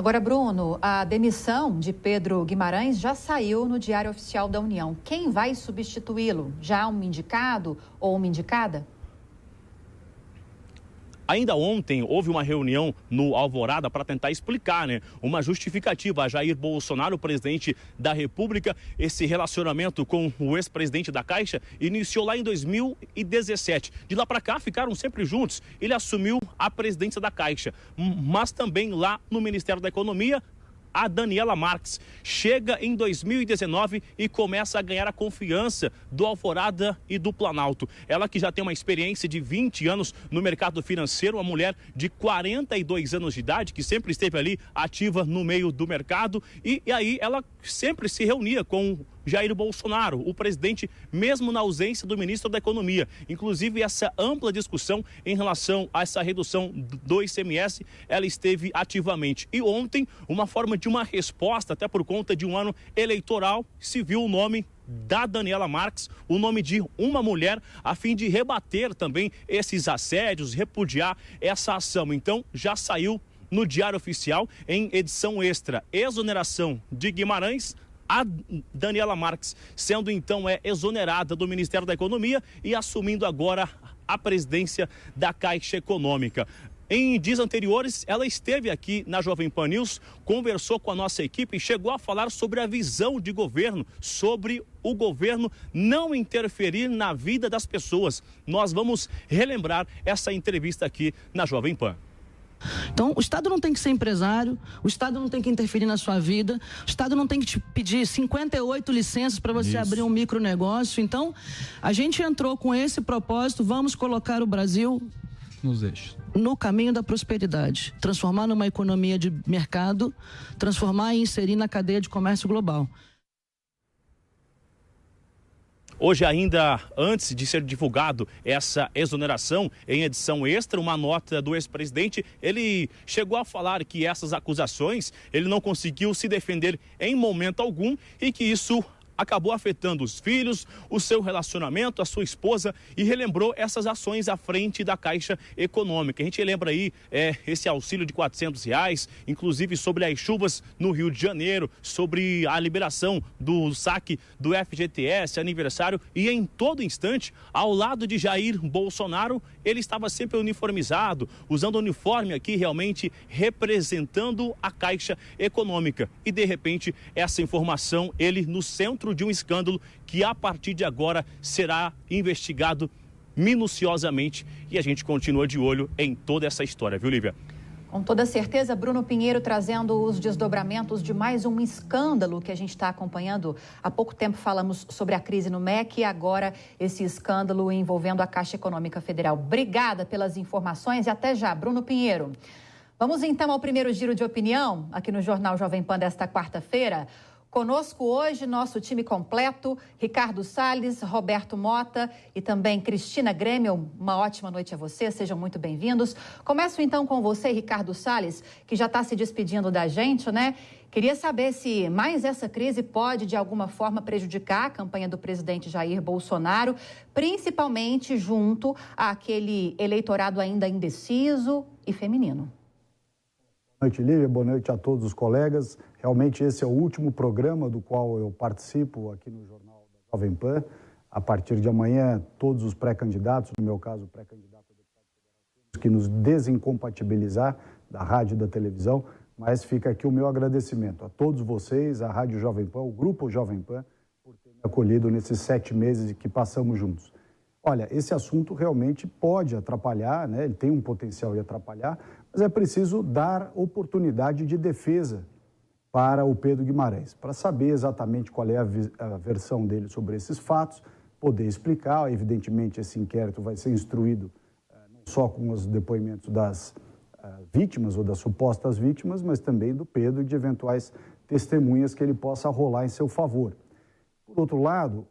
Agora, Bruno, a demissão de Pedro Guimarães já saiu no Diário Oficial da União. Quem vai substituí-lo? Já há um indicado ou uma indicada? Ainda ontem houve uma reunião no Alvorada para tentar explicar, uma justificativa a Jair Bolsonaro, presidente da República. Esse relacionamento com o ex-presidente da Caixa iniciou lá em 2017. De lá para cá ficaram sempre juntos. Ele assumiu a presidência da Caixa, mas também lá no Ministério da Economia. A Daniela Marques chega em 2019 e começa a ganhar a confiança do Alvorada e do Planalto. Ela que já tem uma experiência de 20 anos no mercado financeiro, uma mulher de 42 anos de idade, que sempre esteve ali ativa no meio do mercado. E aí ela sempre se reunia com Jair Bolsonaro, o presidente, mesmo na ausência do ministro da Economia. Inclusive, essa ampla discussão em relação a essa redução do ICMS, ela esteve ativamente. E ontem, uma forma de uma resposta, até por conta de um ano eleitoral, se viu o nome da Daniela Marques, o nome de uma mulher, a fim de rebater também esses assédios, repudiar essa ação. Então, já saiu no Diário Oficial, em edição extra, exoneração de Guimarães. A Daniela Marques sendo então exonerada do Ministério da Economia e assumindo agora a presidência da Caixa Econômica. Em dias anteriores, ela esteve aqui na Jovem Pan News, conversou com a nossa equipe e chegou a falar sobre a visão de governo, sobre o governo não interferir na vida das pessoas. Nós vamos relembrar essa entrevista aqui na Jovem Pan. Então, o Estado não tem que ser empresário, o Estado não tem que interferir na sua vida, o Estado não tem que te pedir 58 licenças para você abrir um micronegócio. Então, a gente entrou com esse propósito, vamos colocar o Brasil nos eixos, no caminho da prosperidade, transformar numa economia de mercado, transformar e inserir na cadeia de comércio global. Hoje ainda, antes de ser divulgado essa exoneração, em edição extra, uma nota do ex-presidente, ele chegou a falar que essas acusações, ele não conseguiu se defender em momento algum e que isso acabou afetando os filhos, o seu relacionamento, a sua esposa, e relembrou essas ações à frente da Caixa Econômica. A gente lembra aí esse auxílio de R$400, inclusive sobre as chuvas no Rio de Janeiro, sobre a liberação do saque do FGTS, aniversário, e em todo instante, ao lado de Jair Bolsonaro, ele estava sempre uniformizado, usando o uniforme aqui realmente representando a Caixa Econômica. E de repente, essa informação, ele no centro de um escândalo que a partir de agora será investigado minuciosamente, e a gente continua de olho em toda essa história, viu, Lívia? Com toda certeza, Bruno Pinheiro trazendo os desdobramentos de mais um escândalo que a gente está acompanhando. Há pouco tempo falamos sobre a crise no MEC e agora esse escândalo envolvendo a Caixa Econômica Federal. Obrigada pelas informações e até já, Bruno Pinheiro. Vamos então ao primeiro giro de opinião aqui no Jornal Jovem Pan desta quarta-feira. Conosco hoje, nosso time completo, Ricardo Salles, Roberto Mota e também Cristina Grêmio. Uma ótima noite a você, sejam muito bem-vindos. Começo então com você, Ricardo Salles, que já está se despedindo da gente, né? Queria saber se mais essa crise pode, de alguma forma, prejudicar a campanha do presidente Jair Bolsonaro, principalmente junto àquele eleitorado ainda indeciso e feminino. Boa noite, Lívia. Boa noite a todos os colegas. Realmente esse é o último programa do qual eu participo aqui no Jornal da Jovem Pan. A partir de amanhã, todos os pré-candidatos, no meu caso, o pré-candidato a deputado federal, temos que nos desincompatibilizar da rádio e da televisão, mas fica aqui o meu agradecimento a todos vocês, a Rádio Jovem Pan, o Grupo Jovem Pan, por ter me acolhido nesses 7 meses que passamos juntos. Olha, esse assunto realmente pode atrapalhar, né? Ele tem um potencial de atrapalhar, mas é preciso dar oportunidade de defesa para o Pedro Guimarães, para saber exatamente qual é a versão dele sobre esses fatos, poder explicar. Evidentemente, esse inquérito vai ser instruído não só com os depoimentos das vítimas ou das supostas vítimas, mas também do Pedro e de eventuais testemunhas que ele possa rolar em seu favor. Por outro lado,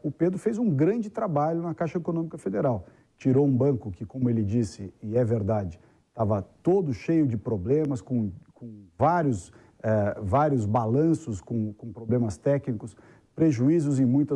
o Pedro fez um grande trabalho na Caixa Econômica Federal. Tirou um banco que, como ele disse, e é verdade, estava todo cheio de problemas, com vários balanços, com problemas técnicos, prejuízos em muita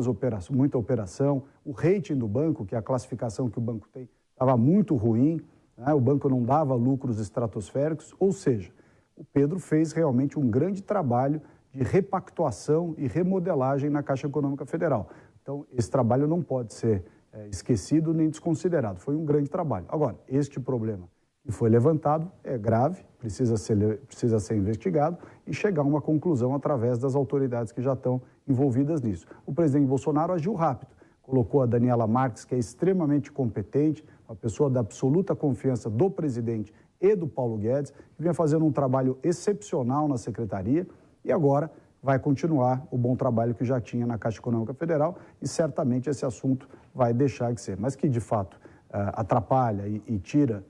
operação. O rating do banco, que é a classificação que o banco tem, estava muito ruim, né? O banco não dava lucros estratosféricos, ou seja, o Pedro fez realmente um grande trabalho de repactuação e remodelagem na Caixa Econômica Federal. Então, esse trabalho não pode ser esquecido nem desconsiderado. Foi um grande trabalho. Agora, este problema que foi levantado é grave, precisa ser investigado e chegar a uma conclusão através das autoridades que já estão envolvidas nisso. O presidente Bolsonaro agiu rápido, colocou a Daniela Marques, que é extremamente competente, uma pessoa da absoluta confiança do presidente e do Paulo Guedes, que vinha fazendo um trabalho excepcional na secretaria e agora vai continuar o bom trabalho que já tinha na Caixa Econômica Federal e certamente esse assunto vai deixar de ser. Mas que, de fato, atrapalha e tira,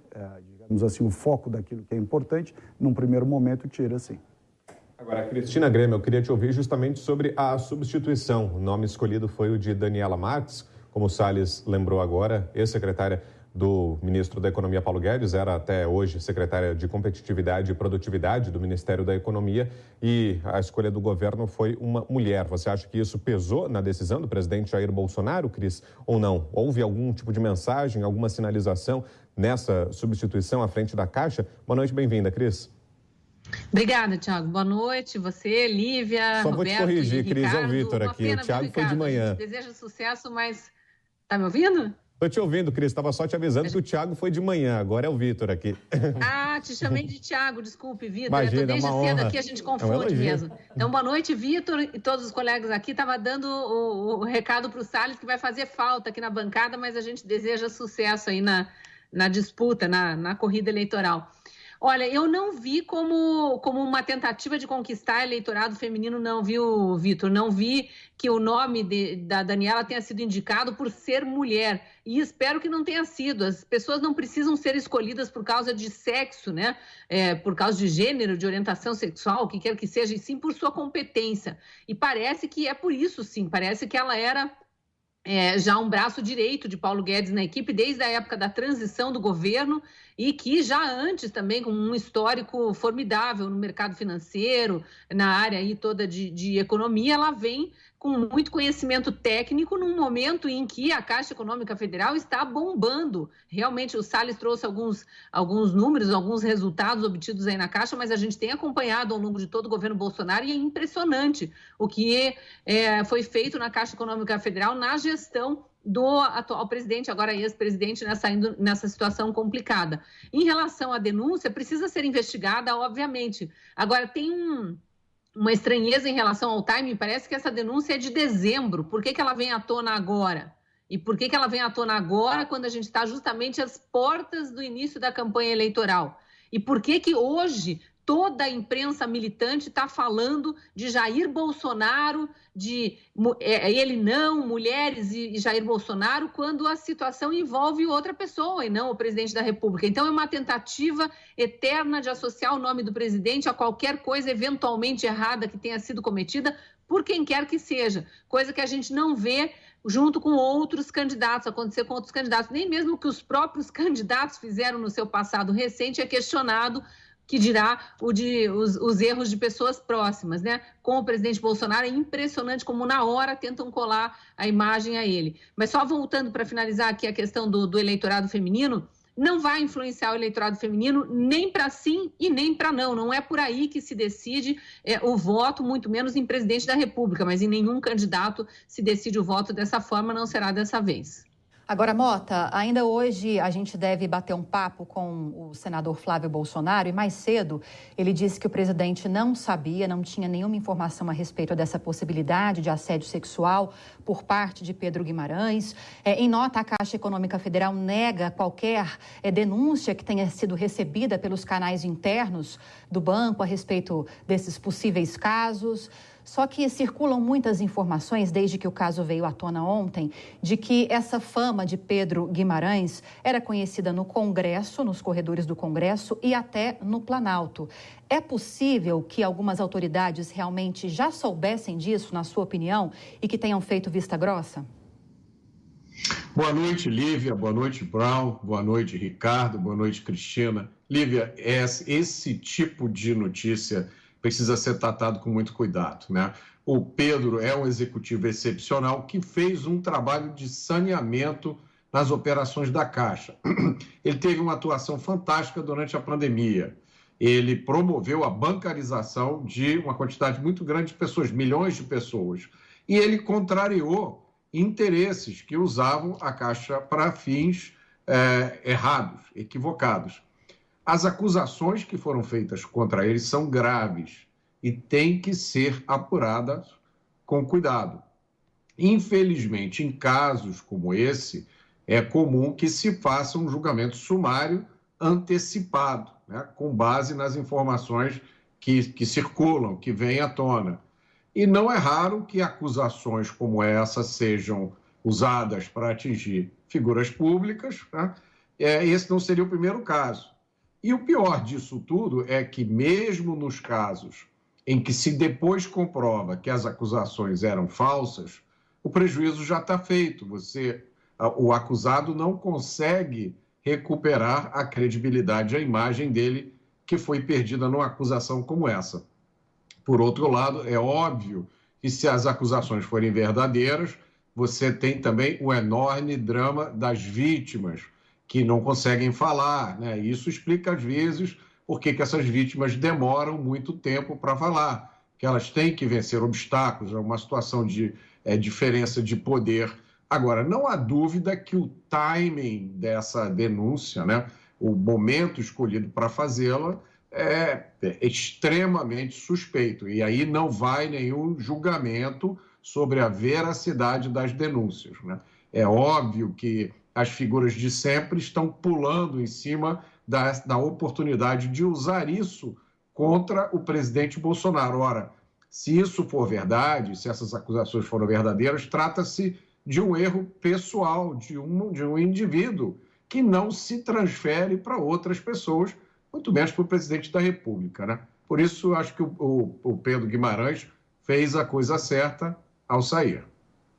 digamos assim, o foco daquilo que é importante, num primeiro momento tira, sim. Agora, Cristina Grêmio, eu queria te ouvir justamente sobre a substituição. O nome escolhido foi o de Daniela Marques, como o Salles lembrou agora, ex-secretária do ministro da Economia, Paulo Guedes, era até hoje secretária de Competitividade e Produtividade do Ministério da Economia, e a escolha do governo foi uma mulher. Você acha que isso pesou na decisão do presidente Jair Bolsonaro, Cris, ou não? Houve algum tipo de mensagem, alguma sinalização nessa substituição à frente da Caixa? Boa noite, bem-vinda, Cris. Obrigada, Thiago. Boa noite, você, Lívia, Só Roberto, vou te corrigir, Cris, é o Vitor aqui. O Thiago foi de manhã. Desejo sucesso, mas... Tá me ouvindo? Estou te ouvindo, Cris. Estava só te avisando que o Thiago foi de manhã. Agora é o Vitor aqui. Ah, te chamei de Thiago, desculpe, Vitor. Imagina, eu tô desde cedo aqui, a gente confunde mesmo. Então, boa noite, Vitor e todos os colegas aqui. Estava dando o recado para o Salles, que vai fazer falta aqui na bancada, mas a gente deseja sucesso aí na disputa, na corrida eleitoral. Olha, eu não vi como uma tentativa de conquistar eleitorado feminino, não, viu, Vitor? Não vi que o nome da Daniela tenha sido indicado por ser mulher. E espero que não tenha sido. As pessoas não precisam ser escolhidas por causa de sexo, né? Por causa de gênero, de orientação sexual, o que quer que seja, e sim por sua competência. E parece que é por isso, sim. Parece que ela era... já um braço direito de Paulo Guedes na equipe desde a época da transição do governo e que já antes também com um histórico formidável no mercado financeiro, na área aí toda de economia, ela vem com muito conhecimento técnico num momento em que a Caixa Econômica Federal está bombando. Realmente o Salles trouxe alguns números, alguns resultados obtidos aí na Caixa, mas a gente tem acompanhado ao longo de todo o governo Bolsonaro e é impressionante o que foi feito na Caixa Econômica Federal na gestão do atual presidente, agora ex-presidente, saindo nessa situação complicada. Em relação à denúncia, precisa ser investigada, obviamente. Agora, tem uma estranheza em relação ao timing, parece que essa denúncia é de dezembro. Por que ela vem à tona agora? E por que ela vem à tona agora quando a gente está justamente às portas do início da campanha eleitoral? E por que hoje toda a imprensa militante está falando de Jair Bolsonaro, de ele não, mulheres e Jair Bolsonaro, quando a situação envolve outra pessoa e não o presidente da República? Então é uma tentativa eterna de associar o nome do presidente a qualquer coisa eventualmente errada que tenha sido cometida por quem quer que seja, coisa que a gente não vê junto com outros candidatos, acontecer com outros candidatos. Nem mesmo o que os próprios candidatos fizeram no seu passado recente é questionado, que dirá os erros de pessoas próximas, né? Com o presidente Bolsonaro, é impressionante como na hora tentam colar a imagem a ele. Mas só voltando para finalizar aqui a questão do eleitorado feminino, não vai influenciar o eleitorado feminino nem para sim e nem para não. Não é por aí que se decide o voto, muito menos em presidente da República, mas em nenhum candidato se decide o voto dessa forma, não será dessa vez. Agora, Mota, ainda hoje a gente deve bater um papo com o senador Flávio Bolsonaro e mais cedo ele disse que o presidente não sabia, não tinha nenhuma informação a respeito dessa possibilidade de assédio sexual por parte de Pedro Guimarães. Em nota, a Caixa Econômica Federal nega qualquer denúncia que tenha sido recebida pelos canais internos do banco a respeito desses possíveis casos. Só que circulam muitas informações, desde que o caso veio à tona ontem, de que essa fama de Pedro Guimarães era conhecida no Congresso, nos corredores do Congresso e até no Planalto. É possível que algumas autoridades realmente já soubessem disso, na sua opinião, e que tenham feito vista grossa? Boa noite, Lívia. Boa noite, Brown. Boa noite, Ricardo. Boa noite, Cristina. Lívia, esse tipo de notícia precisa ser tratado com muito cuidado, né? O Pedro é um executivo excepcional que fez um trabalho de saneamento nas operações da Caixa. Ele teve uma atuação fantástica durante a pandemia. ele promoveu a bancarização de uma quantidade muito grande de pessoas, milhões de pessoas, e ele contrariou interesses que usavam a Caixa para fins errados, equivocados. As acusações que foram feitas contra ele são graves e têm que ser apuradas com cuidado. Infelizmente, em casos como esse, é comum que se faça um julgamento sumário antecipado, né, com base nas informações que circulam, que vêm à tona. E não é raro que acusações como essa sejam usadas para atingir figuras públicas, né? Esse não seria o primeiro caso. E o pior disso tudo é que, mesmo nos casos em que se depois comprova que as acusações eram falsas, o prejuízo já está feito. O acusado não consegue recuperar a credibilidade, a imagem dele, que foi perdida numa acusação como essa. Por outro lado, é óbvio que se as acusações forem verdadeiras, você tem também o enorme drama das vítimas, que não conseguem falar, né? Isso explica, às vezes, por que essas vítimas demoram muito tempo para falar, que elas têm que vencer obstáculos, é uma situação de diferença de poder. Agora, não há dúvida que o timing dessa denúncia, né, o momento escolhido para fazê-la, é extremamente suspeito. E aí não vai nenhum julgamento sobre a veracidade das denúncias, né? É óbvio que as figuras de sempre estão pulando em cima da oportunidade de usar isso contra o presidente Bolsonaro. Ora, se isso for verdade, se essas acusações foram verdadeiras, trata-se de um erro pessoal, de um indivíduo que não se transfere para outras pessoas, muito menos para o presidente da República, né? Por isso, acho que o Pedro Guimarães fez a coisa certa ao sair.